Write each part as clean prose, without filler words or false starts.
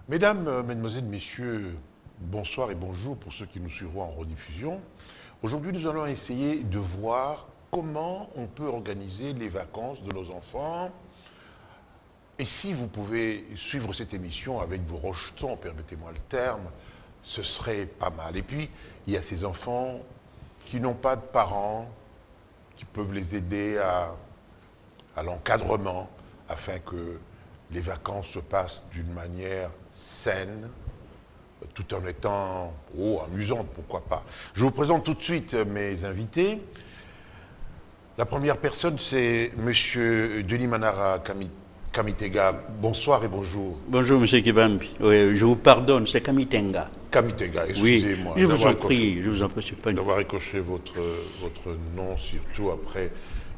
Mesdames, Mesdemoiselles, Messieurs, bonsoir et bonjour pour ceux qui nous suivront en rediffusion. Aujourd'hui, nous allons essayer de voir comment on peut organiser les vacances de nos enfants. Et si vous pouvez suivre cette émission avec vos rejetons, permettez-moi le terme, ce serait pas mal. Et puis, il y a ces enfants qui n'ont pas de parents, qui peuvent les aider à l'encadrement, afin que les vacances se passent d'une manière saine, tout en étant amusante, pourquoi pas. Je vous présente tout de suite mes invités. La première personne, c'est M. Denis Manara Kamitega. Bonsoir et bonjour. Bonjour, M. Kibambi. Oui, je vous pardonne, c'est Kamitenga. Kamitega, excusez-moi. Oui, je vous en prie, c'est pas une... D'avoir écorché votre nom, surtout après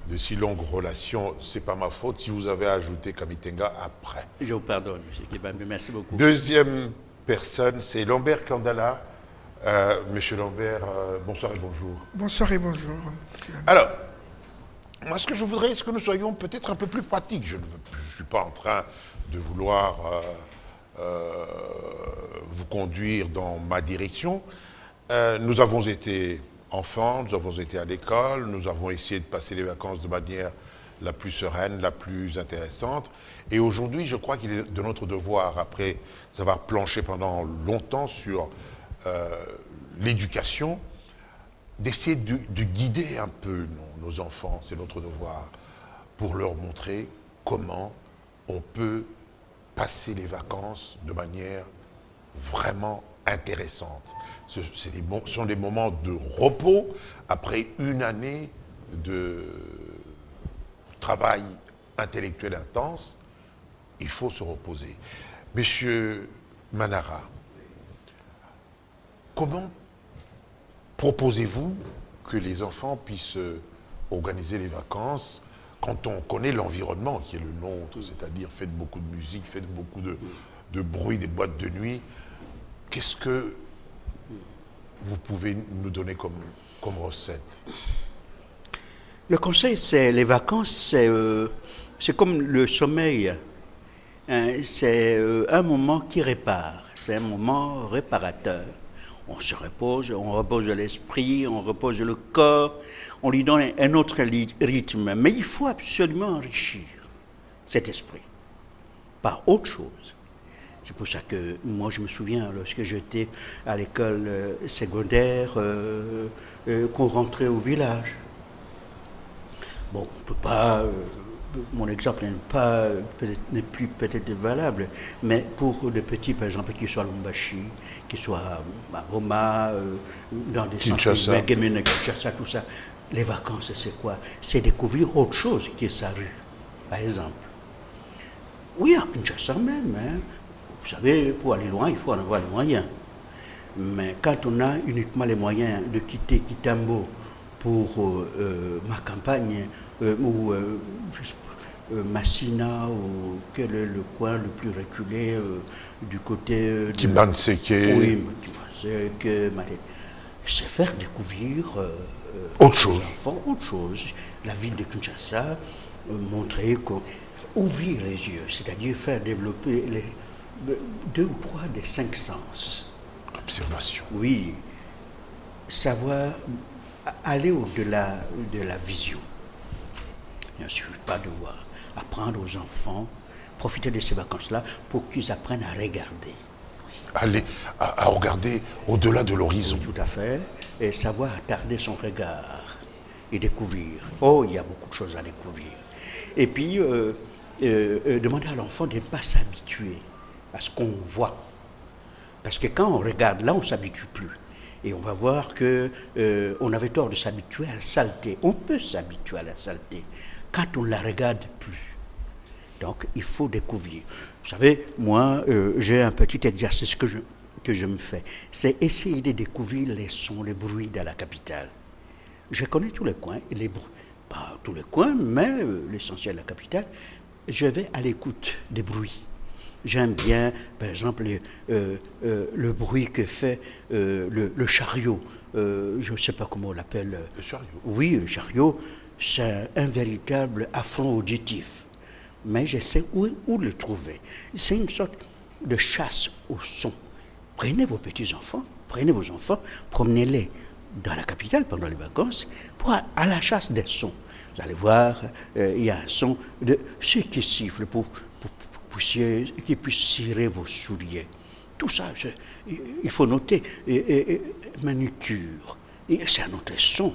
de si longues relations, c'est pas ma faute si vous avez ajouté Kamitenga après. Je vous pardonne, M. Kibambi, merci beaucoup. Deuxième personne, c'est Lambert Kandala. Monsieur Lambert, bonsoir et bonjour. Bonsoir et bonjour. Alors, moi, ce que je voudrais, c'est que nous soyons peut-être un peu plus pratiques. Je ne suis pas en train de vouloir vous conduire dans ma direction. Nous avons été enfants, nous avons été à l'école, nous avons essayé de passer les vacances de manière la plus sereine, la plus intéressante. Et aujourd'hui, je crois qu'il est de notre devoir, après avoir planché pendant longtemps sur l'éducation, d'essayer de guider un peu nos enfants, c'est notre devoir, pour leur montrer comment on peut passer les vacances de manière vraiment intéressante. Ce sont des moments de repos après une année de travail intellectuel intense. Il faut se reposer. Monsieur Manara, comment proposez-vous que les enfants puissent organiser les vacances quand on connaît l'environnement qui est le nôtre, c'est-à-dire faites beaucoup de musique, faites beaucoup de bruit, des boîtes de nuit. Qu'est-ce que vous pouvez nous donner comme recette? Le conseil, c'est les vacances, c'est comme le sommeil. Hein, c'est un moment qui répare, c'est un moment réparateur. On se repose, on repose l'esprit, on repose le corps, on lui donne un autre rythme. Mais il faut absolument enrichir cet esprit par autre chose. C'est pour ça que moi, je me souviens, lorsque j'étais à l'école secondaire, qu'on rentrait au village. Bon, on ne peut pas... mon exemple n'est plus peut-être valable, mais pour des petits, par exemple, qui soient à Lumbashi, qui soient à Boma, dans des centres, Kinshasa, tout ça, les vacances, c'est quoi? C'est découvrir autre chose que sa rue, par exemple. Oui, à Kinshasa même, hein. Vous savez, pour aller loin, il faut en avoir les moyens. Mais quand on a uniquement les moyens de quitter Kitambo pour ma campagne, ou Massina, ou quel est le coin le plus reculé du côté de... Kimbanseke. Oui, Kimbanseke, c'est faire découvrir autre chose. Aux enfants autre chose. La ville de Kinshasa, montrer, ouvrir les yeux, c'est-à-dire faire développer les 2 ou 3 des 5 sens. L'observation. Oui. Savoir aller au-delà de la vision. Il ne suffit pas de voir. Apprendre aux enfants, profiter de ces vacances-là pour qu'ils apprennent à regarder. Aller à regarder au-delà de l'horizon. Tout à fait. Et savoir attarder son regard et découvrir. Oh, il y a beaucoup de choses à découvrir. Et puis, demander à l'enfant de ne pas s'habituer à ce qu'on voit. Parce que quand on regarde, là, on ne s'habitue plus. Et on va voir qu'on avait tort de s'habituer à la saleté. On peut s'habituer à la saleté quand on ne la regarde plus. Donc, il faut découvrir. Vous savez, moi, j'ai un petit exercice que je me fais. C'est essayer de découvrir les sons, les bruits de la capitale. Je connais tous les coins, les bruits. Pas tous les coins, mais l'essentiel de la capitale. Je vais à l'écoute des bruits. J'aime bien, par exemple, le bruit que fait le chariot. Je ne sais pas comment on l'appelle. Le chariot. Oui, le chariot, c'est un véritable affront auditif. Mais je sais où le trouver. C'est une sorte de chasse au son. Prenez vos petits-enfants, prenez vos enfants, promenez-les dans la capitale pendant les vacances pour à la chasse des sons. Vous allez voir, il y a un son de ceux qui sifflent pour qui puisse cirer vos souliers. Tout ça, il faut noter. Manucure, c'est un autre son,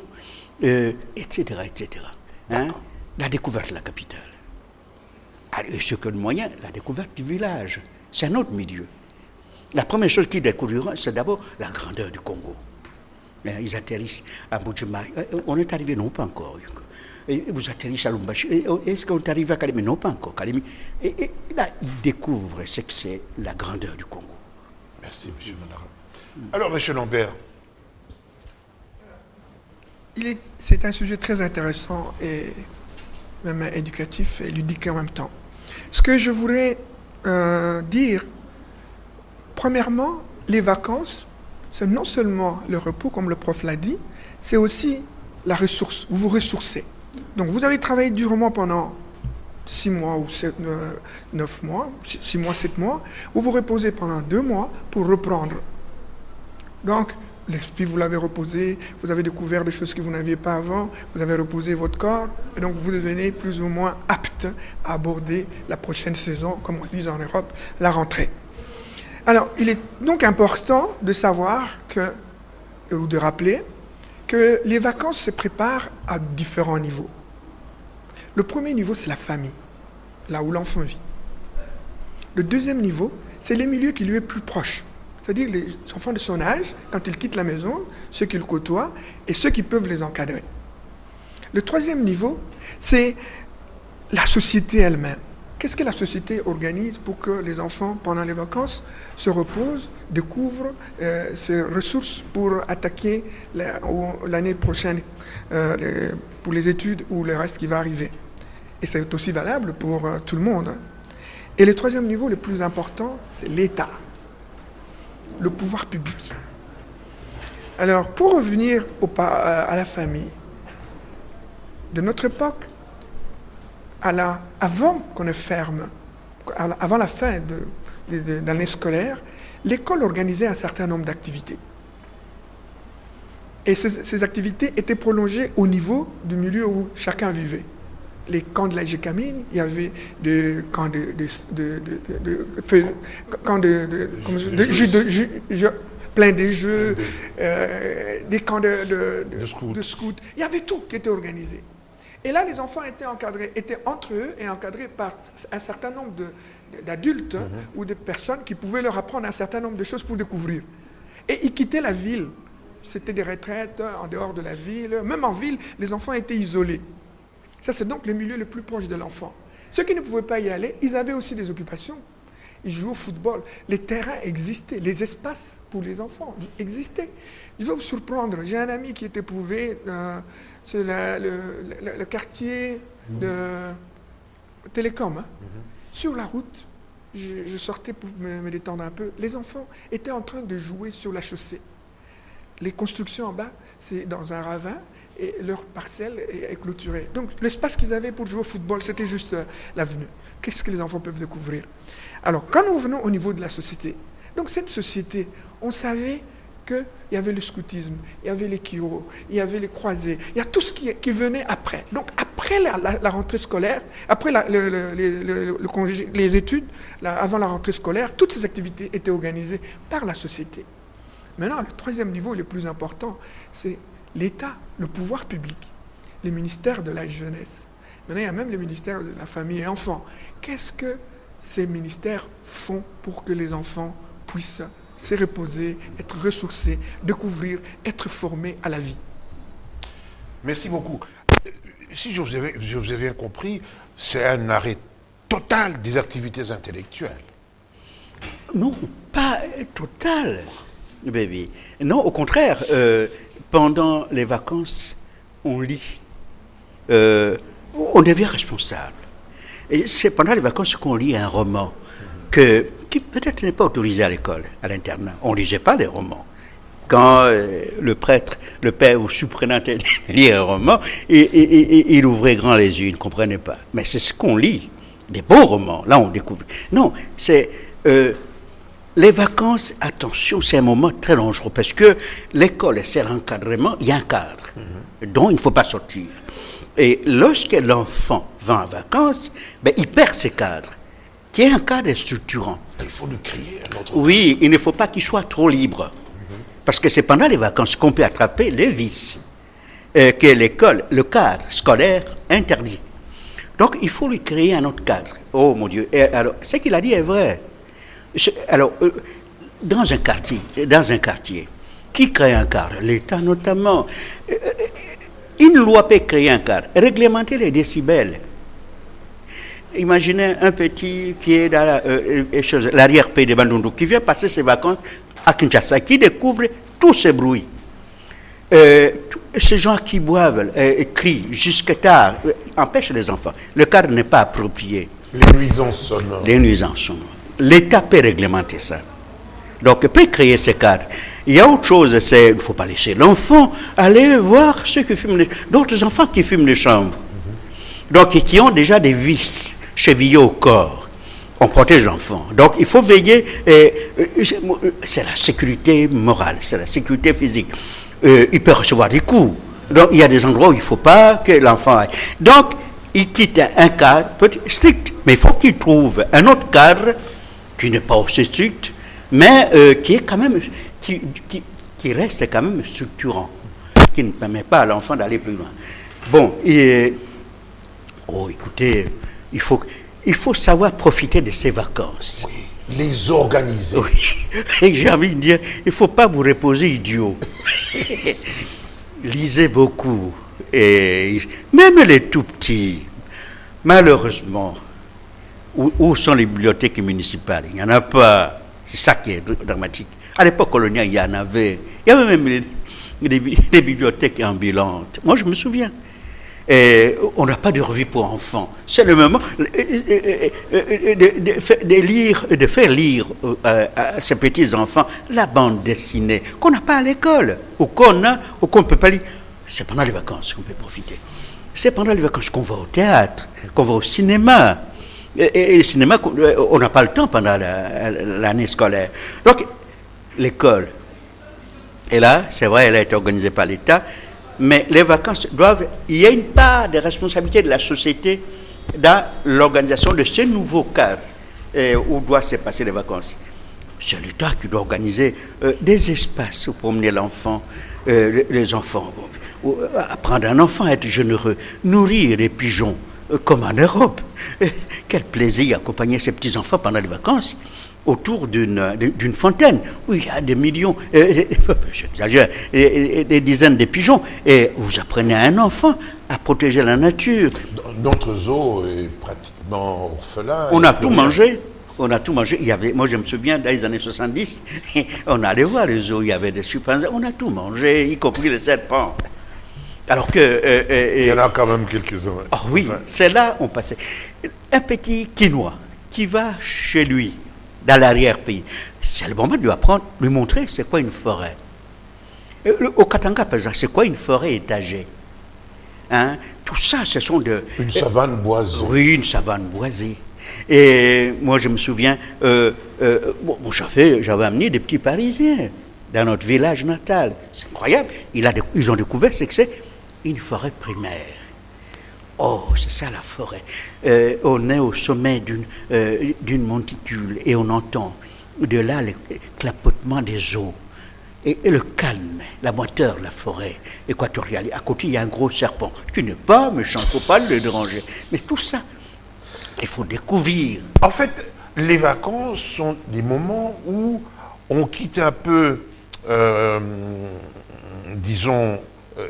etc. etc. Hein? La découverte de la capitale. Et ce que le moyen, la découverte du village. C'est un autre milieu. La première chose qu'ils découvriront, c'est d'abord la grandeur du Congo. Ils atterrissent à Bujumaï. On est arrivé, non pas encore. Et vous atterrissez à Lumbashi. Est-ce qu'on est arrivé à Kalemi? Non, pas encore. Kalemi. Et là, ils découvrent ce que c'est la grandeur du Congo. Merci, M. Manara. Alors, M. Lambert. C'est un sujet très intéressant et même éducatif et ludique en même temps. Ce que je voudrais dire, premièrement, les vacances, c'est non seulement le repos, comme le prof l'a dit, c'est aussi la ressource. Vous vous ressourcez. Donc, vous avez travaillé durement pendant 6 mois ou 9 mois, 6 mois, 7 mois. Vous vous reposez pendant 2 mois pour reprendre. Donc, l'esprit, vous l'avez reposé, vous avez découvert des choses que vous n'aviez pas avant, vous avez reposé votre corps, et donc vous devenez plus ou moins apte à aborder la prochaine saison, comme on dit en Europe, la rentrée. Alors, il est donc important de savoir ou de rappeler que les vacances se préparent à différents niveaux. Le premier niveau, c'est la famille, là où l'enfant vit. Le deuxième niveau, c'est les milieux qui lui est plus proche. C'est-à-dire les enfants de son âge, quand ils quittent la maison, ceux qu'ils côtoient et ceux qui peuvent les encadrer. Le troisième niveau, c'est la société elle-même. Qu'est-ce que la société organise pour que les enfants, pendant les vacances, se reposent, découvrent ces ressources pour attaquer l'année prochaine pour les études ou le reste qui va arriver. Et c'est aussi valable pour tout le monde. Et le troisième niveau, le plus important, c'est l'État, le pouvoir public. Alors, pour revenir à la famille, de notre époque, avant qu'on ne ferme, avant la fin de l'année scolaire, l'école organisait un certain nombre d'activités. Et ces activités étaient prolongées au niveau du milieu où chacun vivait. Les camps de la Gécamine, il y avait des camps plein de jeux, des camps de scouts. Il y avait tout qui était organisé. Et là, les enfants étaient encadrés, étaient entre eux et encadrés par un certain nombre d'adultes ou de personnes qui pouvaient leur apprendre un certain nombre de choses pour découvrir. Et ils quittaient la ville. C'était des retraites en dehors de la ville. Même en ville, les enfants étaient isolés. Ça, c'est donc le milieu le plus proche de l'enfant. Ceux qui ne pouvaient pas y aller, ils avaient aussi des occupations. Ils jouaient au football. Les terrains existaient. Les espaces pour les enfants existaient. Je vais vous surprendre. J'ai un ami qui est éprouvé... c'est le quartier de Télécom. Sur la route, je sortais pour me détendre un peu. Les enfants étaient en train de jouer sur la chaussée. Les constructions en bas, c'est dans un ravin et leur parcelle est clôturée. Donc l'espace qu'ils avaient pour jouer au football, c'était juste l'avenue. Qu'est-ce que les enfants peuvent découvrir? Alors, quand nous venons au niveau de la société, donc cette société, on savait qu'il y avait le scoutisme, il y avait les kiros, il y avait les croisés, il y a tout ce qui venait après. Donc après la rentrée scolaire, après le congé, les études, avant la rentrée scolaire, toutes ces activités étaient organisées par la société. Maintenant, le troisième niveau, le plus important, c'est l'État, le pouvoir public, les ministères de la jeunesse. Maintenant, il y a même le ministère de la famille et enfants. Qu'est-ce que ces ministères font pour que les enfants puissent se reposer, être ressourcés, découvrir, être formés à la vie? Merci beaucoup. Si je vous ai bien compris, c'est un arrêt total des activités intellectuelles. Non, pas total, baby. Non, au contraire, pendant les vacances, on lit. On devient responsable. Et c'est pendant les vacances qu'on lit un roman qui peut-être n'est pas autorisé à l'école, à l'internat. On ne lisait pas des romans. Quand le prêtre, le père ou sous-prénatène lit un roman, il ouvrait grand les yeux, il ne comprenait pas. Mais c'est ce qu'on lit, des beaux romans, là on découvre. Non, c'est les vacances, attention, c'est un moment très dangereux parce que l'école, c'est l'encadrement, il y a un cadre dont il ne faut pas sortir. Et lorsque l'enfant va en vacances, ben, il perd ce cadre, qui est un cadre structurant. Il faut le créer à notre... Oui, il ne faut pas qu'il soit trop libre. Parce que c'est pendant les vacances qu'on peut attraper les vices que l'école, le cadre scolaire interdit. Donc, il faut lui créer un autre cadre. Oh mon Dieu. Et alors, ce qu'il a dit est vrai. Alors, dans un quartier, qui crée un cadre? L'État notamment. Une loi peut créer un cadre, réglementer les décibels. Imaginez un petit qui est dans l'arrière-pays de Bandundu, qui vient passer ses vacances à Kinshasa, qui découvre tous ces bruits. Ces gens qui boivent, crient jusque tard, empêchent les enfants. Le cadre n'est pas approprié. Les nuisances sonores. Les nuisances sonores. L'État peut réglementer ça. Donc, il peut créer ce cadre. Il y a autre chose, c'est il ne faut pas laisser l'enfant aller voir ceux qui fument, d'autres enfants qui fument les chambres. Donc, qui ont déjà des vices chevillés au corps. On protège l'enfant. Donc, il faut veiller. C'est la sécurité morale, c'est la sécurité physique. Il peut recevoir des coups. Donc, il y a des endroits où il ne faut pas que l'enfant aille. Donc, il quitte un cadre strict, mais il faut qu'il trouve un autre cadre qui n'est pas aussi strict, mais qui est quand même, qui reste quand même structurant, qui ne permet pas à l'enfant d'aller plus loin. Bon, écoutez, il faut savoir profiter de ses vacances. Oui, les organiser. Oui, et j'ai envie de dire, il ne faut pas vous reposer idiot. Lisez beaucoup. Et même les tout petits, malheureusement, où sont les bibliothèques municipales? Il n'y en a pas. C'est ça qui est dramatique. À l'époque coloniale, il y en avait. Il y avait même des bibliothèques ambulantes. Moi, je me souviens. Et on n'a pas de revue pour enfants. C'est le moment de faire lire à ces petits-enfants la bande dessinée qu'on n'a pas à l'école, ou qu'on ne peut pas lire. C'est pendant les vacances qu'on peut profiter. C'est pendant les vacances qu'on va au théâtre, qu'on va au cinéma. Et le cinéma, on n'a pas le temps pendant l'année scolaire. Donc, l'école, et là, c'est vrai, elle a été organisée par l'État, mais les vacances doivent... Il y a une part de responsabilité de la société dans l'organisation de ce nouveau cadre où doivent se passer les vacances. C'est l'État qui doit organiser des espaces pour promener l'enfant, les enfants. Apprendre un enfant à être généreux, nourrir les pigeons, comme en Europe. Quel plaisir accompagner ces petits-enfants pendant les vacances autour d'une fontaine où il y a des millions, j'exagère, des dizaines de pigeons. Et vous apprenez à un enfant à protéger la nature. Notre zoo est pratiquement orphelin. On a tout mangé. On a tout mangé. Moi, je me souviens, dans les années 70, on allait voir le zoo, il y avait des chimpanzés. On a tout mangé, y compris les serpents. Alors que... il y en a quand même quelques-uns. Oh oui, ouais. C'est là on passait. Un petit Quinois qui va chez lui, dans l'arrière-pays, c'est le moment de lui apprendre, lui montrer c'est quoi une forêt. Au Katanga, par exemple, c'est quoi une forêt étagée? Hein? Tout ça, ce sont de... Une savane boisée. Oui, une savane boisée. Et moi, je me souviens, j'avais amené des petits Parisiens dans notre village natal. C'est incroyable. Ils ont découvert ce que c'est une forêt primaire. Oh, c'est ça la forêt. On est au sommet d'une monticule et on entend de là le clapotement des eaux et le calme, la moiteur de la forêt équatoriale. À côté, il y a un gros serpent qui n'est pas méchant, il ne faut pas le déranger. Mais tout ça, il faut découvrir. En fait, les vacances sont des moments où on quitte un peu, disons,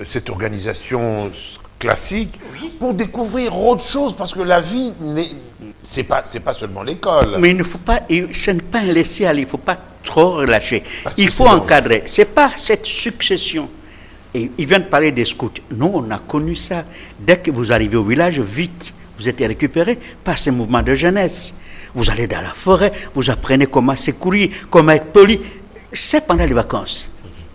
cette organisation classique, oui, pour découvrir autre chose, parce que la vie, c'est pas seulement l'école. Mais il ne faut pas, ce n'est pas un laisser-aller, il ne faut pas trop relâcher. Il faut encadrer. Ce n'est pas cette succession. Et il vient de parler des scouts. Nous, on a connu ça. Dès que vous arrivez au village, vite, vous êtes récupéré par ces mouvements de jeunesse. Vous allez dans la forêt, vous apprenez comment secourir, comment être poli. C'est pendant les vacances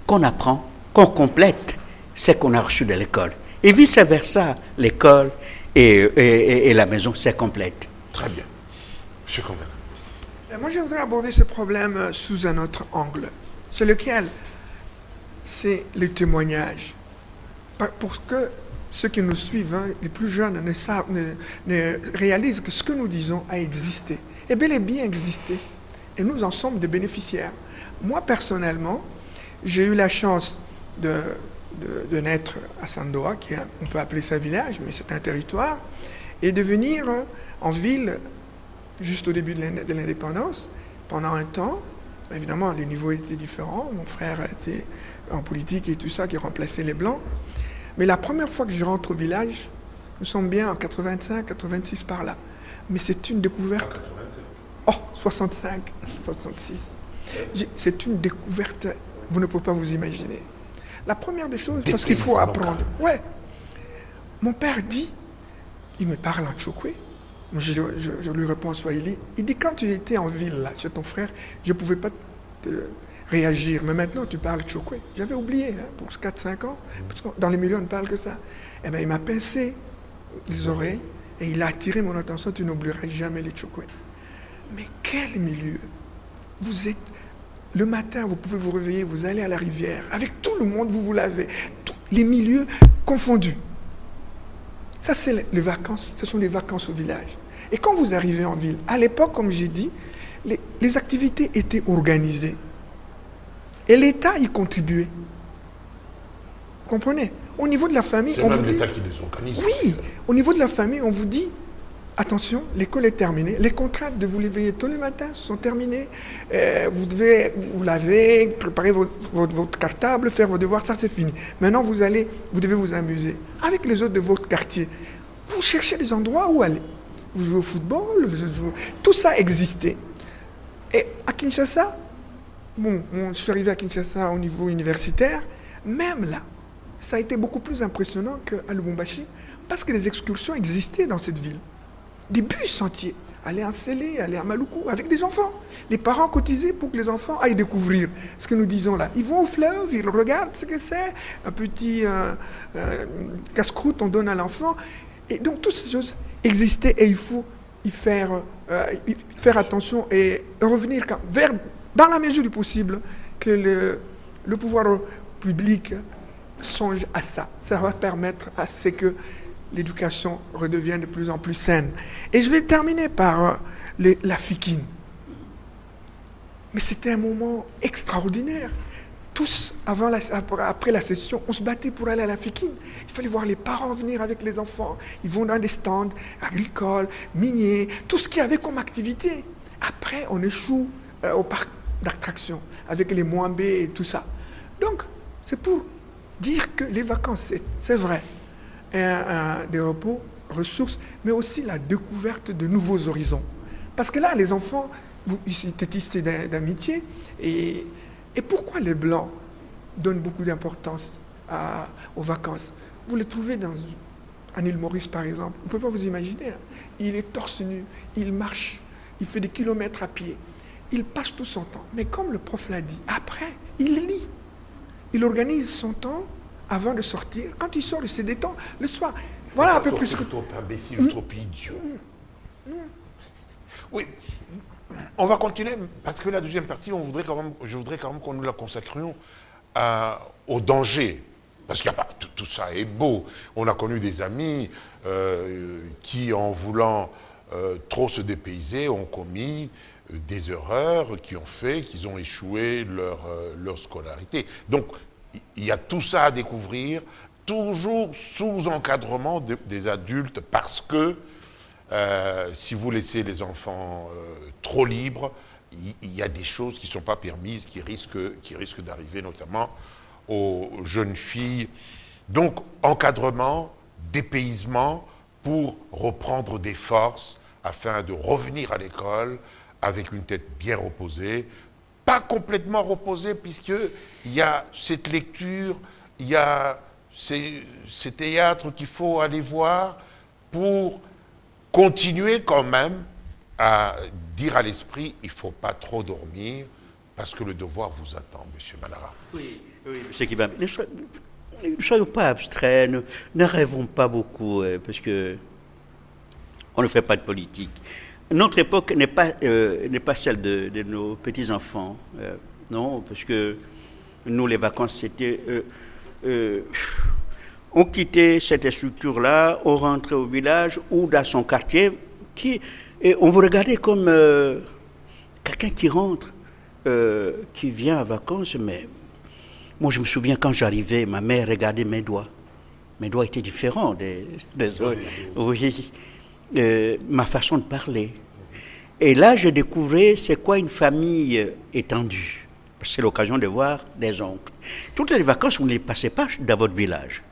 qu'on apprend, qu'on complète ce qu'on a reçu de l'école. Et vice-versa, l'école et la maison, c'est complète. Très bien. Monsieur Condé. Moi, je voudrais aborder ce problème sous un autre angle. C'est lequel? C'est les témoignages. Pour que ceux qui nous suivent, hein, les plus jeunes, ne réalisent que ce que nous disons a existé. Et bel et bien existé. Et nous en sommes des bénéficiaires. Moi, personnellement, j'ai eu la chance de naître à Sandoa, on peut appeler ça village, mais c'est un territoire, et de venir en ville juste au début de l'indépendance, pendant un temps. Évidemment, les niveaux étaient différents. Mon frère était en politique et tout ça, qui remplaçait les Blancs. Mais la première fois que je rentre au village, nous sommes bien en 85, 86 par là. Mais c'est une découverte. Oh, 65, 66. C'est une découverte, vous ne pouvez pas vous imaginer. La première des choses, parce qu'il faut apprendre. Ouais. Mon père dit, il me parle en Tchokwe. Je lui réponds en Swahili. Il dit, quand tu étais en ville, là, chez ton frère, je ne pouvais pas réagir. Mais maintenant, tu parles Tchokwe. J'avais oublié, hein, pour 4-5 ans. Parce que dans les milieux, on ne parle que ça. Eh bien, il m'a pincé les oreilles et il a attiré mon attention. Tu n'oublieras jamais les Tchokwe. Mais quel milieu! Vous êtes... Le matin, vous pouvez vous réveiller, vous allez à la rivière. Avec tout le monde, vous vous lavez. Tous les milieux confondus. Ça, c'est les vacances. Ce sont les vacances au village. Et quand vous arrivez en ville, à l'époque, comme j'ai dit, les activités étaient organisées. Et l'État y contribuait. Vous comprenez? Au niveau de la famille, c'est même l'État qui les organise. Oui, au niveau de la famille, on vous dit, attention, l'école est terminée. Les contraintes de vous réveiller tous les matins sont terminées. Vous devez vous laver, préparer votre cartable, faire vos devoirs, ça c'est fini. Maintenant, vous devez vous amuser. Avec les autres de votre quartier, vous cherchez des endroits où aller. Vous jouez au football, tout ça existait. Et à Kinshasa, je suis arrivé à Kinshasa au niveau universitaire, même là, ça a été beaucoup plus impressionnant qu'à Lubumbashi, parce que les excursions existaient dans cette ville. Des bus entiers, aller à Nsélé, aller à Maluku, avec des enfants. Les parents cotisaient pour que les enfants aillent découvrir ce que nous disons là. Ils vont au fleuve, ils regardent ce que c'est, un petit casse-croûte on donne à l'enfant. Et donc toutes ces choses existaient et il faut y faire attention et revenir dans la mesure du possible que le pouvoir public songe à ça. Ça va permettre à ce que l'éducation redevient de plus en plus saine. Et je vais terminer par la fikine. Mais c'était un moment extraordinaire. Tous, après la session, on se battait pour aller à la fikine. Il fallait voir les parents venir avec les enfants. Ils vont dans des stands agricoles, miniers, tout ce qu'il y avait comme activité. Après, on échoue au parc d'attractions avec les Moambé et tout ça. Donc, c'est pour dire que les vacances, c'est vrai, des repos, ressources, mais aussi la découverte de nouveaux horizons. Parce que là, les enfants, ils étaient tissés d'amitié. Et pourquoi les Blancs donnent beaucoup d'importance aux vacances? Vous les trouvez en île Maurice, par exemple. Vous ne pouvez pas vous imaginer. Hein. Il est torse nu, il marche, il fait des kilomètres à pied. Il passe tout son temps. Mais comme le prof l'a dit, après, il lit. Il organise son temps avant de sortir. Quand il sort, il se détend le soir. Voilà à peu près ce que... Trop imbécile, trop idiot. Oui, on va continuer, parce que la deuxième partie, je voudrais quand même qu'on nous la consacrions au danger. Parce que tout ça est beau. On a connu des amis qui, en voulant trop se dépayser, ont commis des erreurs qui ont fait qu'ils ont échoué leur scolarité. Donc, il y a tout ça à découvrir, toujours sous encadrement des adultes, parce que si vous laissez les enfants trop libres, il y a des choses qui ne sont pas permises, qui risquent d'arriver notamment aux jeunes filles. Donc, encadrement, dépaysement, pour reprendre des forces, afin de revenir à l'école avec une tête bien reposée, pas complètement reposée, puisqu'il y a cette lecture, il y a ces théâtres qu'il faut aller voir pour continuer quand même à dire à l'esprit, il ne faut pas trop dormir, parce que le devoir vous attend, M. Manara. Oui, M. Kibam. Ne soyons pas abstraits, ne rêvons pas beaucoup, parce que on ne fait pas de politique. notre époque n'est pas celle de nos petits-enfants. Non, parce que nous, les vacances, c'était... on quittait cette structure-là, on rentrait au village ou dans son quartier, et on vous regardait comme quelqu'un qui rentre, qui vient en vacances. Mais moi, je me souviens quand j'arrivais, ma mère regardait mes doigts. Mes doigts étaient différents des autres. Oui. Ma façon de parler. Et là, je découvrais c'est quoi une famille étendue. C'est l'occasion de voir des oncles. Toutes les vacances, vous ne les passez pas dans votre village.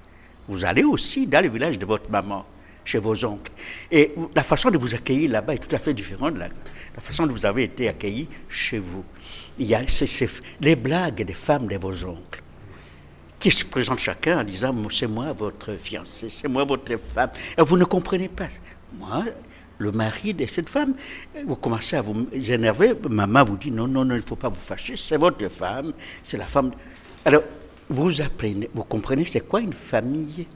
Vous allez aussi dans le village de votre maman, chez vos oncles. Et la façon de vous accueillir là-bas est tout à fait différente de la façon dont vous avez été accueillis chez vous. Il y a les blagues des femmes de vos oncles qui se présentent chacun en disant « c'est moi votre fiancé, c'est moi votre femme ». Et vous ne comprenez pas. Moi, le mari de cette femme, vous commencez à vous énerver, maman vous dit non, il ne faut pas vous fâcher, c'est votre femme, c'est la femme. Alors, vous apprenez, vous comprenez c'est quoi une famille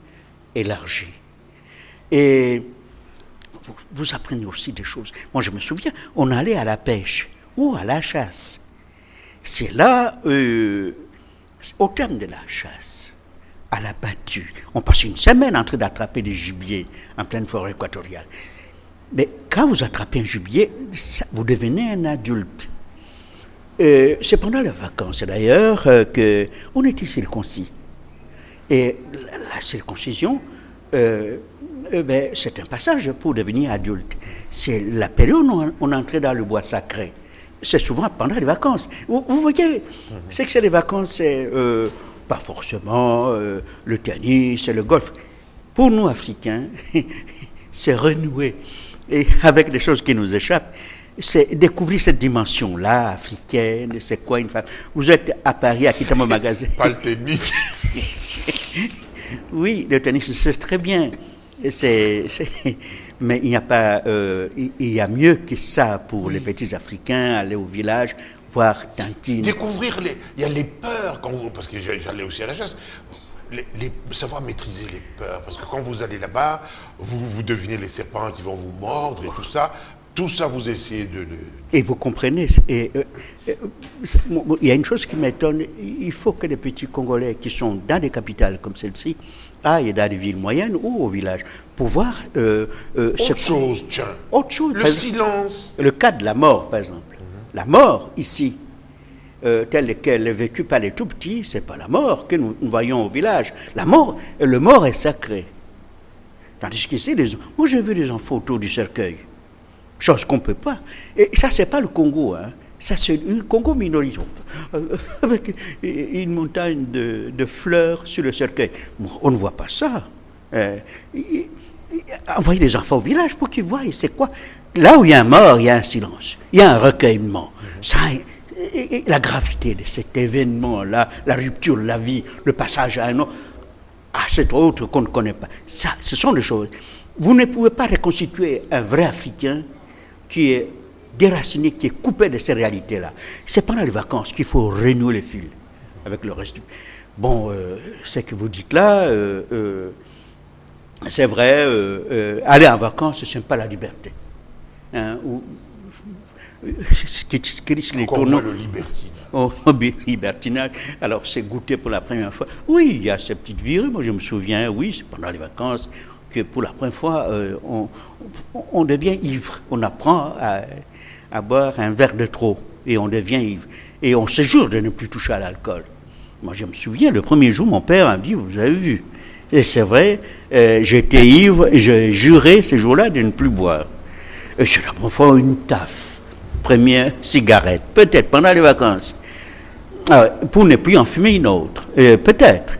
élargie. Et vous apprenez aussi des choses. Moi, je me souviens, on allait à la pêche ou à la chasse. C'est là, au terme de la chasse, à la battue, on passe une semaine en train d'attraper des gibiers en pleine forêt équatoriale. Mais quand vous attrapez un gibier, vous devenez un adulte. C'est pendant les vacances d'ailleurs qu'on était circoncis. Et la circoncision, c'est un passage pour devenir adulte. C'est la période où on entrait dans le bois sacré. C'est souvent pendant les vacances. Vous voyez, c'est que c'est les vacances, c'est pas forcément le tennis, c'est le golf. Pour nous, Africains, c'est renouer. Et avec des choses qui nous échappent, c'est découvrir cette dimension-là, africaine, c'est quoi une femme. Vous êtes à Paris, à Kitamo Magasin. Pas le tennis. Oui, le tennis, c'est très bien. Mais il n'y a pas, il y a mieux que ça pour les petits Africains, aller au village, voir Tantine. Découvrir il y a les peurs, parce que j'allais aussi à la chasse. Savoir maîtriser les peurs, parce que quand vous allez là-bas, vous devinez les serpents qui vont vous mordre et tout ça vous essayez de... Et vous comprenez, il y a une chose qui m'étonne, il faut que les petits Congolais qui sont dans des capitales comme celle-ci aillent dans des villes moyennes ou au village pour voir... autre chose, tiens. Autre chose. Le silence. Le cas de la mort, par exemple. La mort, ici, telle qu'elle est vécue par les tout-petits, ce n'est pas la mort que nous voyons au village. Le mort est sacré. Tandis qu'ici, moi j'ai vu des enfants autour du cercueil. Chose qu'on ne peut pas. Et ça, ce n'est pas le Congo. Hein. Ça, c'est le Congo minoritaire. Avec une montagne de fleurs sur le cercueil. On ne voit pas ça. Envoyer les enfants au village pour qu'ils voient. C'est quoi? Là où il y a un mort, il y a un silence. Il y a un recueillement. Ça, et la gravité de cet événement-là, la rupture de la vie, le passage à un autre, à cet autre qu'on ne connaît pas. Ça, ce sont des choses. Vous ne pouvez pas reconstituer un vrai Africain qui est déraciné, qui est coupé de ces réalités-là. C'est pendant les vacances qu'il faut renouer les fils avec le reste. Bon, ce que vous dites là, c'est vrai, aller en vacances, ce n'est pas la liberté. Hein, Encore moins le libertinage. Oh, libertinage. Alors, c'est goûter pour la première fois. Oui, il y a ces petites virées. Moi, je me souviens, oui, c'est pendant les vacances que pour la première fois, on devient ivre. On apprend à boire un verre de trop et on devient ivre. Et on se jure de ne plus toucher à l'alcool. Moi, je me souviens, le premier jour, mon père m'a dit, vous avez vu. Et c'est vrai, j'étais ivre et j'ai juré ce jour-là de ne plus boire. Et c'est la première fois une taffe. Première cigarette, peut-être pendant les vacances, pour ne plus en fumer une autre, peut-être.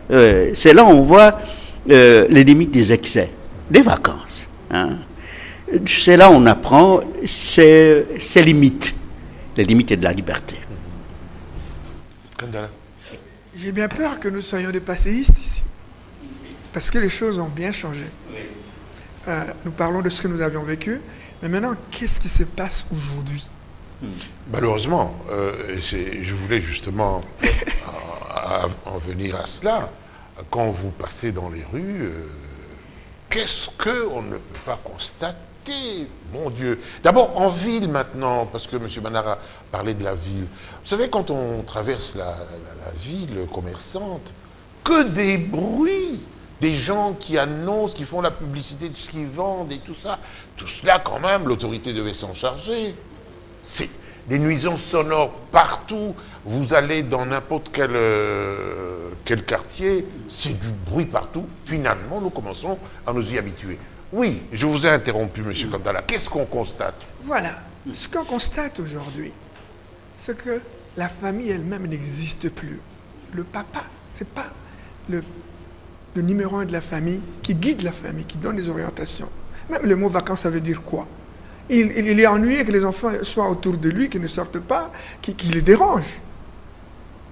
C'est là où on voit les limites des excès, des vacances. Hein. C'est là où on apprend ces limites, les limites de la liberté. J'ai bien peur que nous soyons des passéistes ici, parce que les choses ont bien changé. Nous parlons de ce que nous avions vécu, mais maintenant, qu'est-ce qui se passe aujourd'hui? Malheureusement, je voulais justement en venir à cela. Quand vous passez dans les rues, qu'est-ce qu'on ne peut pas constater, mon Dieu. D'abord, en ville maintenant, parce que M. Banara parlait de la ville. Vous savez, quand on traverse la ville commerçante, que des bruits, des gens qui annoncent, qui font la publicité de ce qu'ils vendent et tout ça. Tout cela, quand même, l'autorité devait s'en charger. C'est des nuisances sonores partout. Vous allez dans n'importe quel quartier, c'est du bruit partout. Finalement, nous commençons à nous y habituer. Oui, je vous ai interrompu, M. Kandala. Qu'est-ce qu'on constate? Voilà. Ce qu'on constate aujourd'hui, c'est que la famille elle-même n'existe plus. Le papa, c'est pas le numéro 1 de la famille qui guide la famille, qui donne les orientations. Même le mot vacances, ça veut dire quoi? Il est ennuyé que les enfants soient autour de lui, qu'ils ne sortent pas, qui les dérangent.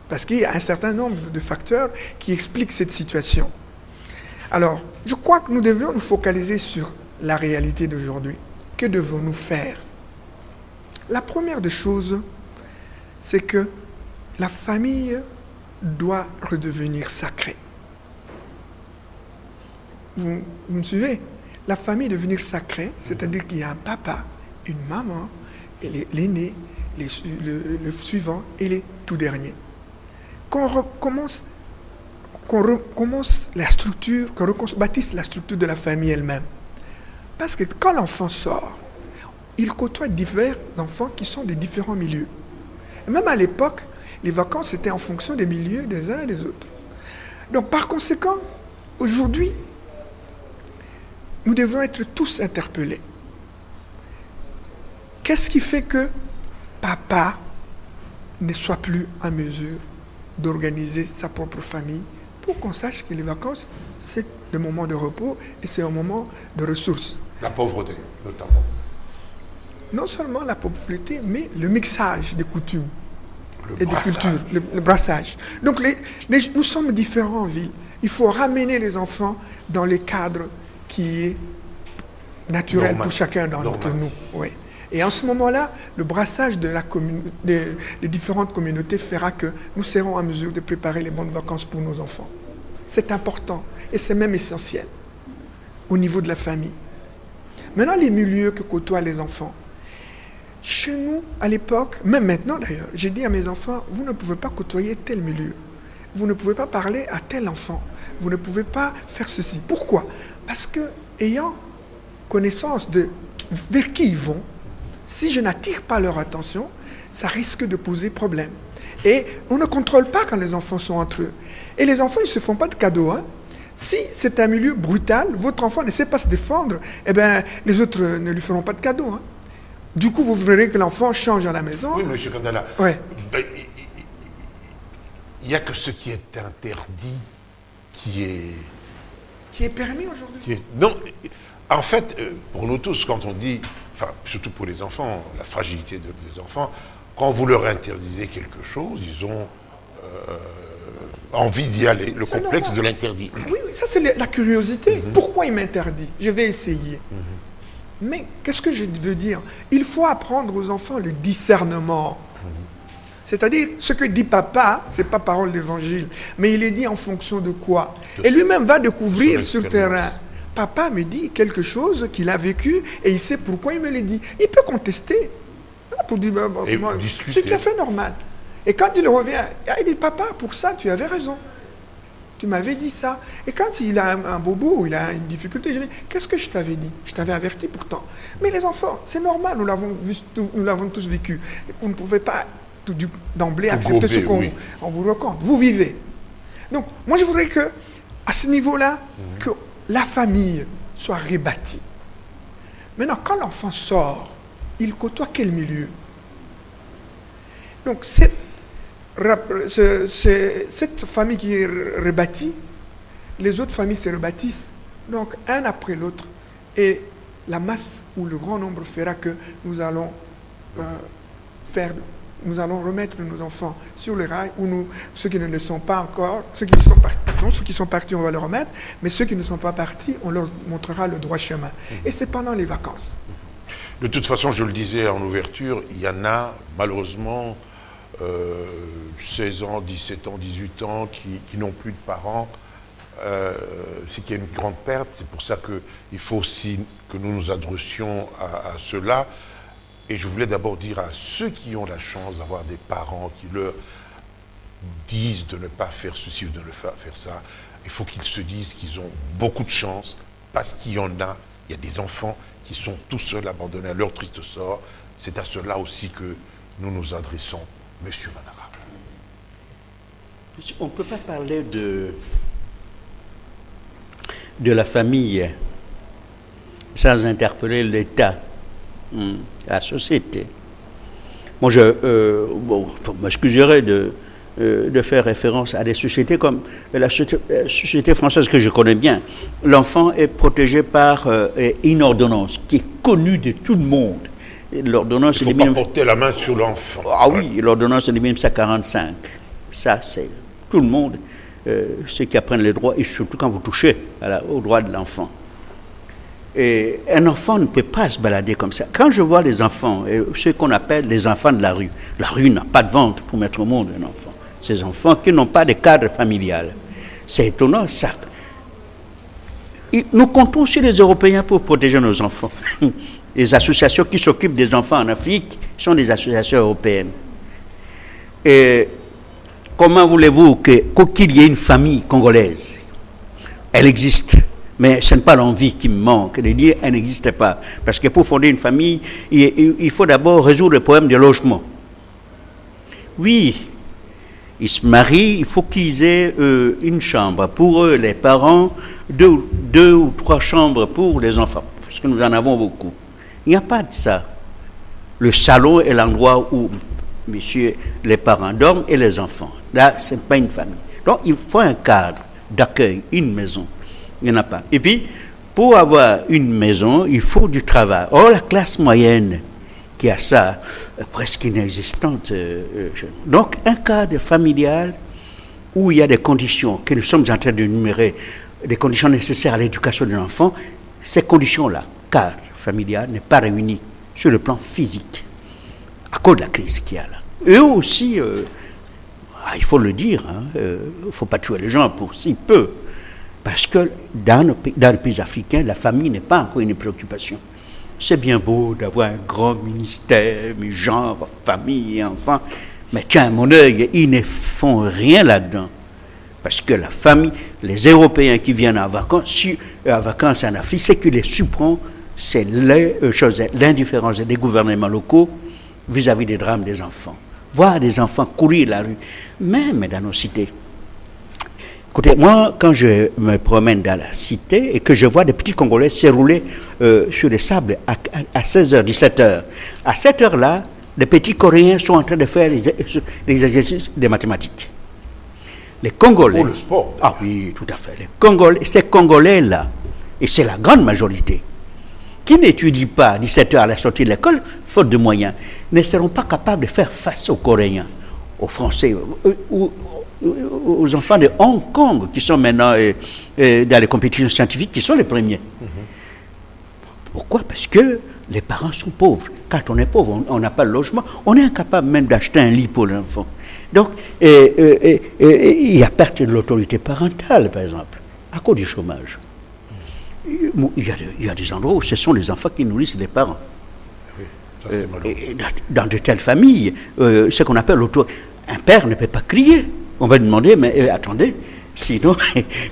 Parce qu'il y a un certain nombre de facteurs qui expliquent cette situation. Alors, je crois que nous devions nous focaliser sur la réalité d'aujourd'hui. Que devons-nous faire? La première des choses, c'est que la famille doit redevenir sacrée. Vous me suivez? La famille devenir sacrée, c'est-à-dire qu'il y a un papa, une maman, et l'aîné, le suivant et les tout derniers. Qu'on recommence la structure, qu'on bâtisse la structure de la famille elle-même. Parce que quand l'enfant sort, il côtoie divers enfants qui sont de différents milieux. Et même à l'époque, les vacances étaient en fonction des milieux des uns et des autres. Donc par conséquent, aujourd'hui, nous devons être tous interpellés. Qu'est-ce qui fait que papa ne soit plus en mesure d'organiser sa propre famille pour qu'on sache que les vacances, c'est des moments de repos et c'est un moment de ressources. La pauvreté, notamment. Non seulement la pauvreté, mais le mixage des coutumes et brassage. des cultures, le brassage. Donc nous sommes différents en ville. Il faut ramener les enfants dans les cadres qui est naturel pour chacun d'entre nous. Oui. Et en ce moment-là, le brassage des différentes communautés fera que nous serons en mesure de préparer les bonnes vacances pour nos enfants. C'est important et c'est même essentiel au niveau de la famille. Maintenant, les milieux que côtoient les enfants. Chez nous, à l'époque, même maintenant d'ailleurs, j'ai dit à mes enfants, vous ne pouvez pas côtoyer tel milieu. Vous ne pouvez pas parler à tel enfant. Vous ne pouvez pas faire ceci. Pourquoi? Parce que, ayant connaissance de vers qui ils vont, si je n'attire pas leur attention, ça risque de poser problème. Et on ne contrôle pas quand les enfants sont entre eux. Et les enfants, ils ne se font pas de cadeaux. Hein. Si c'est un milieu brutal, votre enfant ne sait pas se défendre, eh bien, les autres ne lui feront pas de cadeaux. Hein. Du coup, vous verrez que l'enfant change à la maison. Oui, M. Kandala. Ouais. Il n'y a que ce qui est interdit qui est permis aujourd'hui. Non, en fait, pour nous tous, quand on dit, enfin, surtout pour les enfants, la fragilité des enfants, quand vous leur interdisez quelque chose, ils ont envie d'y aller, le complexe de l'interdit. Oui, ça c'est la curiosité. Pourquoi il m'interdit? Je vais essayer. Mais qu'est-ce que je veux dire? Il faut apprendre aux enfants le discernement. C'est-à-dire, ce que dit papa, ce n'est pas parole d'évangile, mais il est dit en fonction de quoi? Et lui-même va découvrir sur le terrain. Papa me dit quelque chose qu'il a vécu et il sait pourquoi il me l'a dit. Il peut contester. Pour dire, c'est tout à fait normal. Et quand il revient, il dit, papa, pour ça, tu avais raison. Tu m'avais dit ça. Et quand il a un bobo ou il a une difficulté, je dis, qu'est-ce que je t'avais dit? Je t'avais averti pourtant. Mais les enfants, c'est normal, nous l'avons tous vécu. Vous ne pouvez pas d'emblée accepter ce qu'on vous raconte. Vous vivez. Donc, moi, je voudrais que, à ce niveau-là, que la famille soit rebâtie. Maintenant, quand l'enfant sort, il côtoie quel milieu? Donc, cette famille qui est rebâtie, les autres familles se rebâtissent. Donc, un après l'autre. Et la masse ou le grand nombre fera que nous allons remettre nos enfants sur le rail, ou ceux qui ne le sont pas encore, ceux qui sont partis, on va les remettre, mais ceux qui ne sont pas partis, on leur montrera le droit chemin. Et c'est pendant les vacances. De toute façon, je le disais en ouverture, il y en a malheureusement 16 ans, 17 ans, 18 ans qui n'ont plus de parents c'est qu'il y a une grande perte. C'est pour ça qu'il faut aussi que nous nous adressions à cela. Et je voulais d'abord dire à ceux qui ont la chance d'avoir des parents qui leur disent de ne pas faire ceci ou de ne pas faire ça, il faut qu'ils se disent qu'ils ont beaucoup de chance, parce qu'il y en a, il y a des enfants qui sont tout seuls abandonnés à leur triste sort. C'est à cela aussi que nous nous adressons, Monsieur l'Honorable. On ne peut pas parler de la famille sans interpeller l'État, la société. Moi, vous m'excuserez de faire référence à des sociétés comme la société française que je connais bien. L'enfant est protégé par une ordonnance qui est connue de tout le monde. L'ordonnance, il ne faut pas porter la main sur l'enfant. Ah oui, l'ordonnance est de 1945. Ça, c'est tout le monde, ceux qui apprennent les droits, et surtout quand vous touchez aux droits de l'enfant. Et un enfant ne peut pas se balader comme ça. Quand je vois les enfants, ceux qu'on appelle les enfants de la rue n'a pas de ventre pour mettre au monde un enfant. Ces enfants qui n'ont pas de cadre familial. C'est étonnant, ça. Nous comptons sur les Européens pour protéger nos enfants. Les associations qui s'occupent des enfants en Afrique sont des associations européennes. Et comment voulez-vous qu'il y ait une famille congolaise? Elle existe. Mais ce n'est pas l'envie qui me manque de dire qu'elle n'existe pas. Parce que pour fonder une famille, il faut d'abord résoudre le problème du logement. Oui, ils se marient, il faut qu'ils aient une chambre. Pour eux, les parents, deux ou trois chambres pour les enfants. Parce que nous en avons beaucoup. Il n'y a pas de ça. Le salon est l'endroit où les parents dorment et les enfants. Là, ce n'est pas une famille. Donc, il faut un cadre d'accueil, une maison. Il n'y en a pas. Et puis, pour avoir une maison, il faut du travail. Or, la classe moyenne qui a ça, presque inexistante. Donc, un cadre familial où il y a des conditions que nous sommes en train de numérer, des conditions nécessaires à l'éducation de l'enfant, ces conditions-là, cadre familial, n'est pas réuni sur le plan physique, à cause de la crise qu'il y a là. Eux aussi, il faut le dire, il ne faut pas tuer les gens pour si peu. Parce que dans les pays africains, la famille n'est pas encore une préoccupation. C'est bien beau d'avoir un grand ministère, genre, famille et enfants, mais tiens, mon œil, ils ne font rien là-dedans. Parce que la famille, les Européens qui viennent en vacances en Afrique, c'est que les surprend, c'est l'indifférence des gouvernements locaux vis-à-vis des drames des enfants. Voir des enfants courir la rue, même dans nos cités. Écoutez, moi, quand je me promène dans la cité et que je vois des petits Congolais s'érouler sur les sables à 16h, 17h, à cette heure-là, les petits Coréens sont en train de faire les exercices de mathématiques. Les Congolais... Pour le sport. Ah oui, tout à fait. Ces Congolais-là, et c'est la grande majorité, qui n'étudient pas à 17h à la sortie de l'école, faute de moyens, ne seront pas capables de faire face aux Coréens, aux Français, aux enfants de Hong Kong qui sont maintenant dans les compétitions scientifiques, qui sont les premiers. Pourquoi? Parce que les parents sont pauvres. Quand on est pauvre, on n'a pas de logement, on est incapable même d'acheter un lit pour l'enfant. Donc, il y a perte de l'autorité parentale, par exemple, à cause du chômage. Il y a des endroits où ce sont les enfants qui nourrissent les parents. Oui, ça c'est malheureux. Dans de telles familles, ce qu'on appelle l'autorité. Un père ne peut pas crier. On va demander, mais attendez, sinon,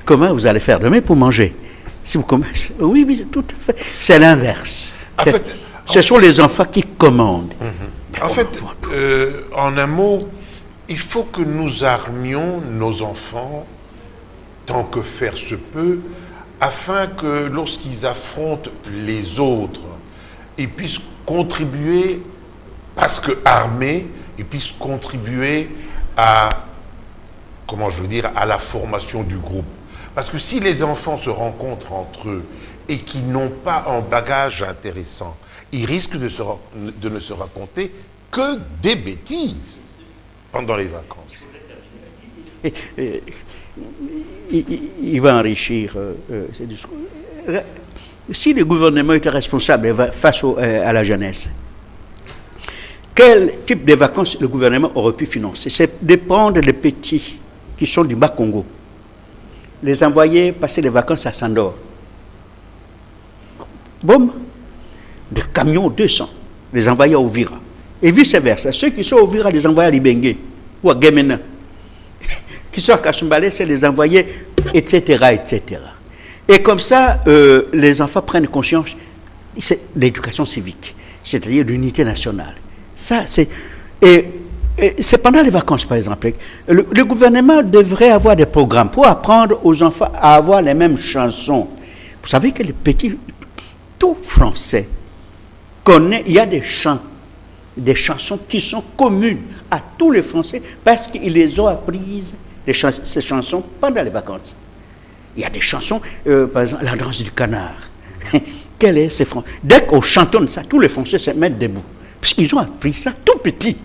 comment vous allez faire demain pour manger? Si vous commencez, oui, tout à fait. C'est l'inverse. Ce sont les enfants qui commandent. En fait, en un mot, il faut que nous armions nos enfants, tant que faire se peut, afin que lorsqu'ils affrontent les autres, ils puissent contribuer, parce que armés, ils puissent contribuer à, à la formation du groupe. Parce que si les enfants se rencontrent entre eux et qui n'ont pas un bagage intéressant, ils risquent de ne se raconter que des bêtises pendant les vacances. Il va enrichir ces discours. Si le gouvernement était responsable face à la jeunesse, quel type de vacances le gouvernement aurait pu financer? C'est de prendre les petits qui sont du Bas-Congo, les envoyer passer les vacances à Sandor. Boum, de camions 200, les envoyer à Ouvira. Et vice-versa, ceux qui sont à Ouvira, les envoyer à Libengue ou à Gemena. Qui sont à Kasumbalé, c'est les envoyer, etc., etc. Et comme ça, les enfants prennent conscience de l'éducation civique, c'est-à-dire l'unité nationale. Ça, c'est... Et c'est pendant les vacances, par exemple. Le gouvernement devrait avoir des programmes pour apprendre aux enfants à avoir les mêmes chansons. Vous savez que les petits, tout français connaît, il y a des chants, des chansons qui sont communes à tous les Français parce qu'ils les ont apprises, ces chansons, pendant les vacances. Il y a des chansons, par exemple, la danse du canard. Quelle est ces Français? Dès qu'on chantonne ça, tous les Français se mettent debout. Parce qu'ils ont appris ça tout petit.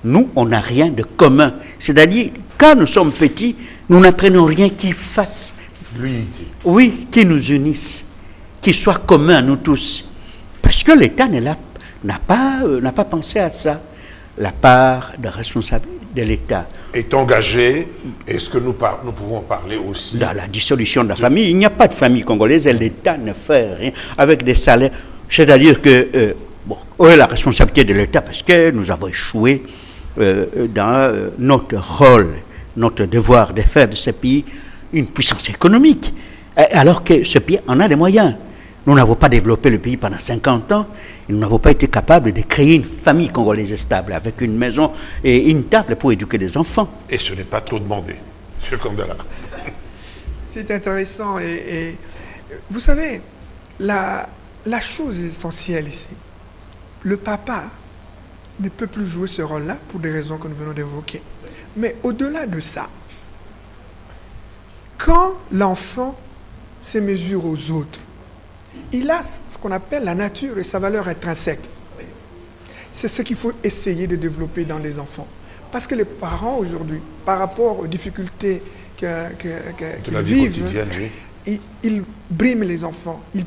Nous, on n'a rien de commun. C'est-à-dire, quand nous sommes petits, nous n'apprenons rien qui fasse l'unité. Oui, qui nous unisse, qui soit commun à nous tous. Parce que l'État n'a pas pensé à ça. La part de responsabilité de l'État est engagée. Est-ce que nous pouvons parler aussi dans la dissolution de la famille? Il n'y a pas de famille congolaise et l'État ne fait rien avec des salaires. C'est-à-dire que, la responsabilité de l'État parce que nous avons échoué dans notre rôle, notre devoir de faire de ce pays une puissance économique. Alors que ce pays en a les moyens. Nous n'avons pas développé le pays pendant 50 ans. Nous n'avons pas été capables de créer une famille congolaise stable avec une maison et une table pour éduquer des enfants. Et ce n'est pas trop demandé, M. Kandala. C'est intéressant. Et vous savez, la chose essentielle ici, le papa ne peut plus jouer ce rôle-là pour des raisons que nous venons d'évoquer. Mais au-delà de ça, quand l'enfant se mesure aux autres, il a ce qu'on appelle la nature et sa valeur intrinsèque. C'est ce qu'il faut essayer de développer dans les enfants. Parce que les parents aujourd'hui, par rapport aux difficultés qu'ils vivent, ils briment les enfants. Ils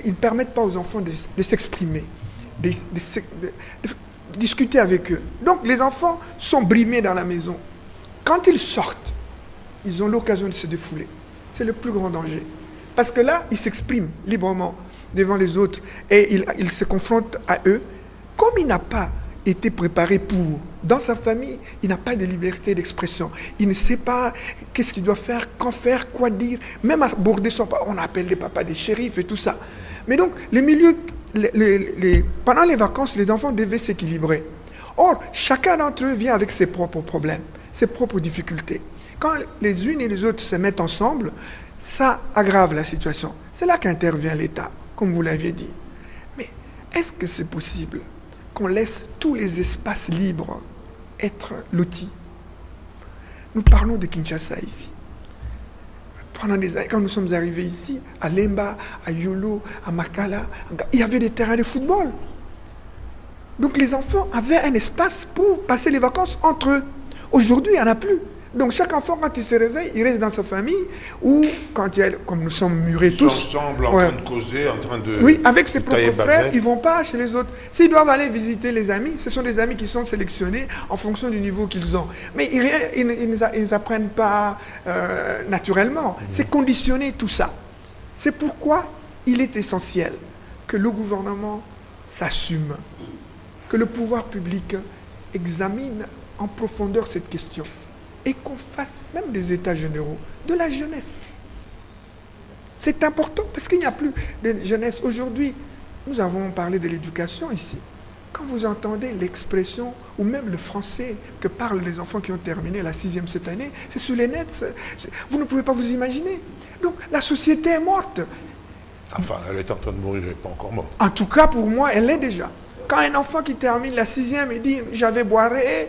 ne permettent pas aux enfants de s'exprimer, de discuter avec eux. Donc les enfants sont brimés dans la maison. Quand ils sortent, ils ont l'occasion de se défouler. C'est le plus grand danger. Parce que là, ils s'expriment librement devant les autres et ils se confrontent à eux. Comme il n'a pas été préparé pour, dans sa famille, il n'a pas de liberté d'expression. Il ne sait pas qu'est-ce qu'il doit faire, quand faire, quoi dire. Même aborder son papa, on appelle les papas des shérifs et tout ça. Mais donc, les milieux, pendant les vacances, les enfants devaient s'équilibrer. Or, chacun d'entre eux vient avec ses propres problèmes, ses propres difficultés. Quand les unes et les autres se mettent ensemble, ça aggrave la situation. C'est là qu'intervient l'État, comme vous l'aviez dit. Mais est-ce que c'est possible qu'on laisse tous les espaces libres être lotis? Nous parlons de Kinshasa ici. Pendant des années, quand nous sommes arrivés ici, à Lemba, à Yolo, à Makala, il y avait des terrains de football. Donc les enfants avaient un espace pour passer les vacances entre eux. Aujourd'hui, il n'y en a plus. Donc chaque enfant, quand il se réveille, il reste dans sa famille, ou quand il y a, comme nous sommes murés tous... Ils sont ensemble, en train de causer, en train de... Oui, avec ses propres frères, ils ne vont pas chez les autres. S'ils doivent aller visiter les amis, ce sont des amis qui sont sélectionnés en fonction du niveau qu'ils ont. Mais ils n'apprennent pas naturellement. C'est conditionné tout ça. C'est pourquoi il est essentiel que le gouvernement s'assume, que le pouvoir public examine en profondeur cette question. Et qu'on fasse même des états généraux de la jeunesse. C'est important parce qu'il n'y a plus de jeunesse. Aujourd'hui, nous avons parlé de l'éducation ici. Quand vous entendez l'expression, ou même le français que parlent les enfants qui ont terminé la 6e cette année, c'est sur les nets. Vous ne pouvez pas vous imaginer. Donc la société est morte. Enfin, elle est en train de mourir, elle n'est pas encore morte. En tout cas, pour moi, elle l'est déjà. Quand un enfant qui termine la 6e, il dit « j'avais boiré »,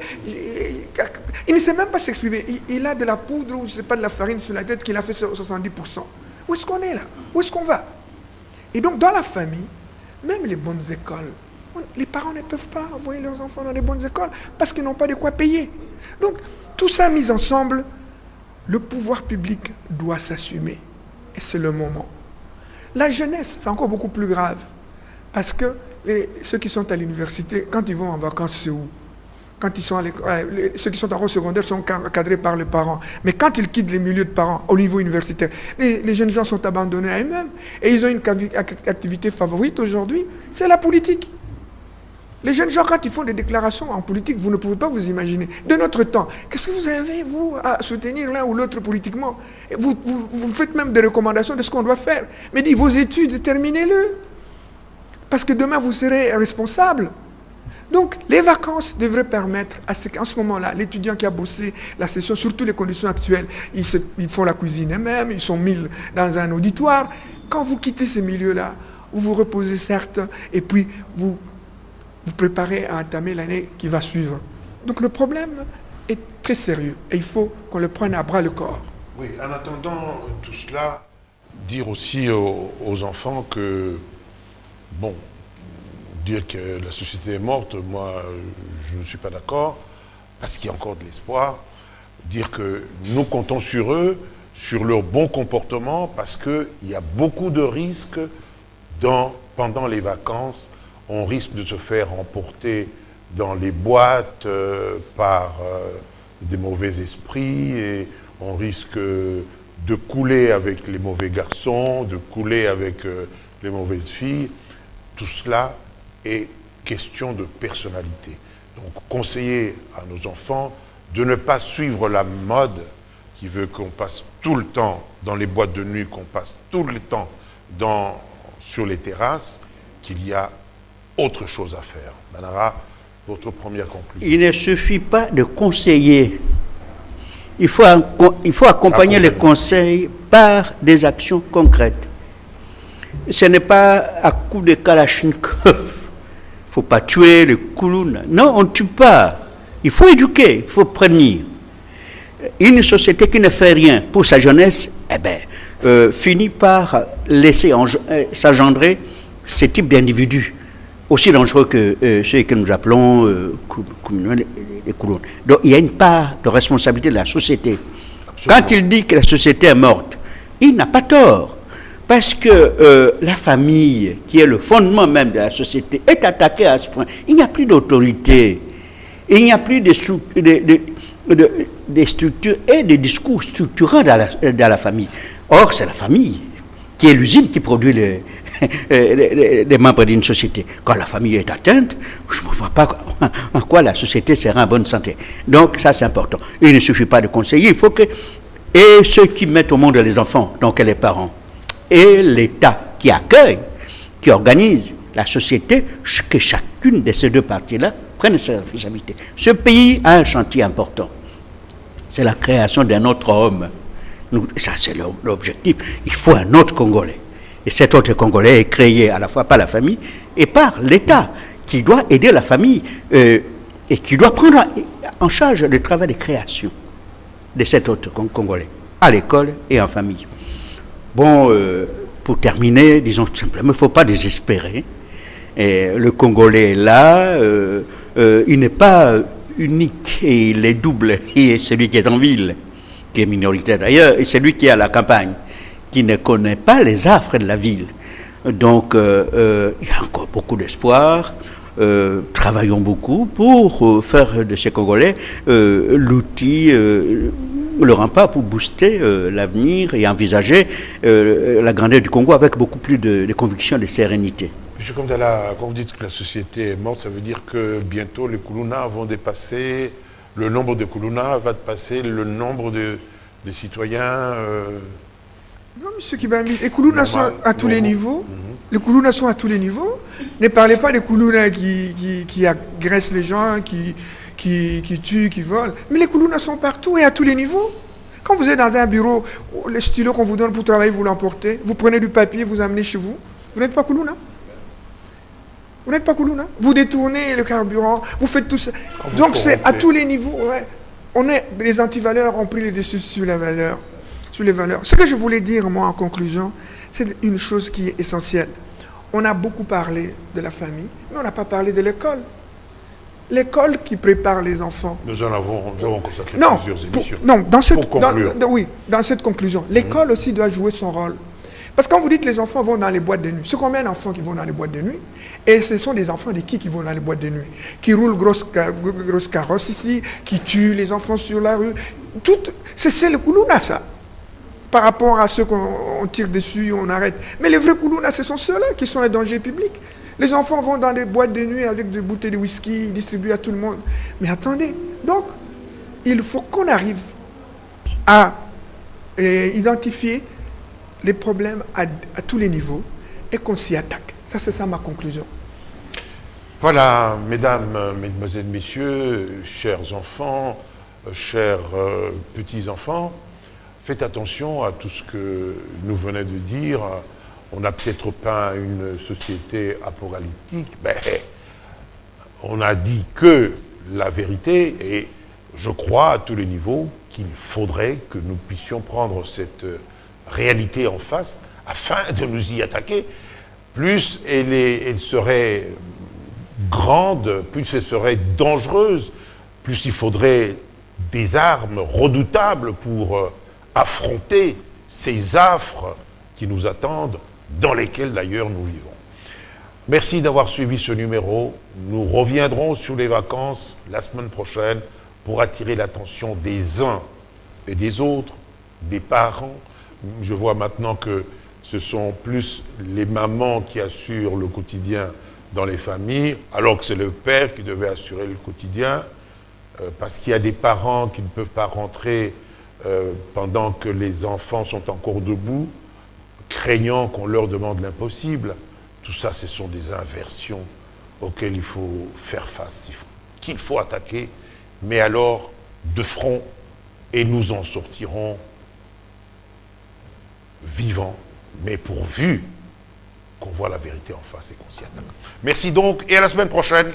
il ne sait même pas s'exprimer. Il a de la poudre ou je ne sais pas, de la farine sur la tête qu'il a fait 70%. Où est-ce qu'on est là? Où est-ce qu'on va? Et donc, dans la famille, même les bonnes écoles, les parents ne peuvent pas envoyer leurs enfants dans les bonnes écoles parce qu'ils n'ont pas de quoi payer. Donc, tout ça mis ensemble, le pouvoir public doit s'assumer. Et c'est le moment. La jeunesse, c'est encore beaucoup plus grave. Parce que ceux qui sont à l'université, quand ils vont en vacances, c'est où? quand ils sont à l'école, ceux qui sont en secondaire sont encadrés par les parents. Mais quand ils quittent les milieux de parents au niveau universitaire, les jeunes gens sont abandonnés à eux-mêmes. Et ils ont une activité favorite aujourd'hui, c'est la politique. Les jeunes gens, quand ils font des déclarations en politique, vous ne pouvez pas vous imaginer. De notre temps, qu'est-ce que vous avez, vous, à soutenir l'un ou l'autre politiquement? Vous faites même des recommandations de ce qu'on doit faire. Mais dites, vos études, terminez-le. Parce que demain, vous serez responsable. Donc, les vacances devraient permettre à ce qu'en ce moment-là, l'étudiant qui a bossé la session, surtout les conditions actuelles, ils font la cuisine eux-mêmes, ils sont 1000 dans un auditoire. Quand vous quittez ces milieux-là, vous vous reposez certes, et puis vous préparez à entamer l'année qui va suivre. Donc, le problème est très sérieux, et il faut qu'on le prenne à bras le corps. Oui, en attendant tout cela, dire aussi aux enfants que, bon, dire que la société est morte, moi, je ne suis pas d'accord, parce qu'il y a encore de l'espoir. Dire que nous comptons sur eux, sur leur bon comportement, parce qu'il y a beaucoup de risques pendant les vacances. On risque de se faire emporter dans les boîtes par des mauvais esprits, et on risque de couler avec les mauvais garçons, de couler avec les mauvaises filles. Tout cela est question de personnalité. Donc, conseiller à nos enfants de ne pas suivre la mode qui veut qu'on passe tout le temps dans les boîtes de nuit, qu'on passe tout le temps sur les terrasses, qu'il y a autre chose à faire. Manara, votre première conclusion. Il ne suffit pas de conseiller. Il faut accompagner les conseils par des actions concrètes. Ce n'est pas à coup de kalachnikov. Il ne faut pas tuer le koulouna. Non, on ne tue pas. Il faut éduquer, il faut prévenir. Une société qui ne fait rien pour sa jeunesse, finit par laisser s'engendrer ce type d'individus, aussi dangereux que ceux que nous appelons les koulounes. Donc il y a une part de responsabilité de la société. Absolument. Quand il dit que la société est morte, il n'a pas tort. Parce que la famille, qui est le fondement même de la société, est attaquée à ce point. Il n'y a plus d'autorité. Il n'y a plus de structures et de discours structurants dans la famille. Or, c'est la famille qui est l'usine qui produit les membres d'une société. Quand la famille est atteinte, je ne vois pas en quoi la société sera en bonne santé. Donc, ça, c'est important. Il ne suffit pas de conseiller. Il faut que... Et ceux qui mettent au monde les enfants, donc les parents, et l'État qui accueille, qui organise la société, que chacune de ces deux parties-là prenne ses responsabilités. Ce pays a un chantier important. C'est la création d'un autre homme. Ça, c'est l'objectif. Il faut un autre Congolais. Et cet autre Congolais est créé à la fois par la famille et par l'État, qui doit aider la famille et qui doit prendre en charge le travail de création de cet autre Congolais, à l'école et en famille. Bon, pour terminer, disons simplement, il ne faut pas désespérer. Et le Congolais est là, il n'est pas unique, et il est double. Il est celui qui est en ville, qui est minoritaire d'ailleurs, et celui qui est à la campagne, qui ne connaît pas les affres de la ville. Donc, il y a encore beaucoup d'espoir. Travaillons beaucoup pour faire de ces Congolais l'outil, le rempart pour booster l'avenir et envisager la grandeur du Congo avec beaucoup plus de conviction et de sérénité. M. Komdala, quand vous dites que la société est morte, ça veut dire que bientôt les Koulouna vont dépasser, le nombre de Koulouna va dépasser le nombre de citoyens Non, M. Kibambi, les Koulouna sont à tous les niveaux. Les Koulouna sont à tous les niveaux. Ne parlez pas des Koulouna qui agressent les gens, qui tuent, qui volent. Mais les Koulouna sont partout et à tous les niveaux. Quand vous êtes dans un bureau, le stylo qu'on vous donne pour travailler, vous l'emportez. Vous prenez du papier, vous amenez chez vous. Vous n'êtes pas Koulouna. Vous n'êtes pas Koulouna. Vous détournez le carburant, vous faites tout ça. Donc c'est à tous les niveaux. Ouais. Les antivaleurs ont pris les dessus sur les valeurs. Ce que je voulais dire, moi, en conclusion, c'est une chose qui est essentielle. On a beaucoup parlé de la famille, mais on n'a pas parlé de l'école. L'école qui prépare les enfants. Nous avons consacré plusieurs émissions. Dans cette conclusion, l'école aussi doit jouer son rôle. Parce que quand vous dites que les enfants vont dans les boîtes de nuit, c'est combien d'enfants qui vont dans les boîtes de nuit? Et ce sont des enfants de qui vont dans les boîtes de nuit? Qui roulent grosse carrosse ici, qui tuent les enfants sur la rue. C'est le Koulouna, ça. Par rapport à ceux qu'on tire dessus, on arrête. Mais les vrais Koulouna, ce sont ceux-là qui sont un danger public. Les enfants vont dans des boîtes de nuit avec des bouteilles de whisky distribuées à tout le monde. Mais attendez, donc, il faut qu'on arrive à identifier les problèmes à tous les niveaux et qu'on s'y attaque. Ça, c'est ça ma conclusion. Voilà, mesdames, mesdemoiselles, messieurs, chers enfants, chers petits-enfants, faites attention à tout ce que nous venons de dire. On n'a peut-être pas une société apocalyptique, mais on a dit que la vérité, et je crois à tous les niveaux qu'il faudrait que nous puissions prendre cette réalité en face afin de nous y attaquer. Plus elle serait grande, plus elle serait dangereuse, plus il faudrait des armes redoutables pour affronter ces affres qui nous attendent, dans lesquelles d'ailleurs nous vivons. Merci d'avoir suivi ce numéro. Nous reviendrons sur les vacances la semaine prochaine pour attirer l'attention des uns et des autres, des parents. Je vois maintenant que ce sont plus les mamans qui assurent le quotidien dans les familles, alors que c'est le père qui devait assurer le quotidien, parce qu'il y a des parents qui ne peuvent pas rentrer pendant que les enfants sont encore debout, craignant qu'on leur demande l'impossible. Tout ça, ce sont des inversions auxquelles il faut faire face, qu'il faut attaquer, mais alors de front, et nous en sortirons vivants, mais pourvu qu'on voit la vérité en face et qu'on s'y attaque. Merci donc, et à la semaine prochaine.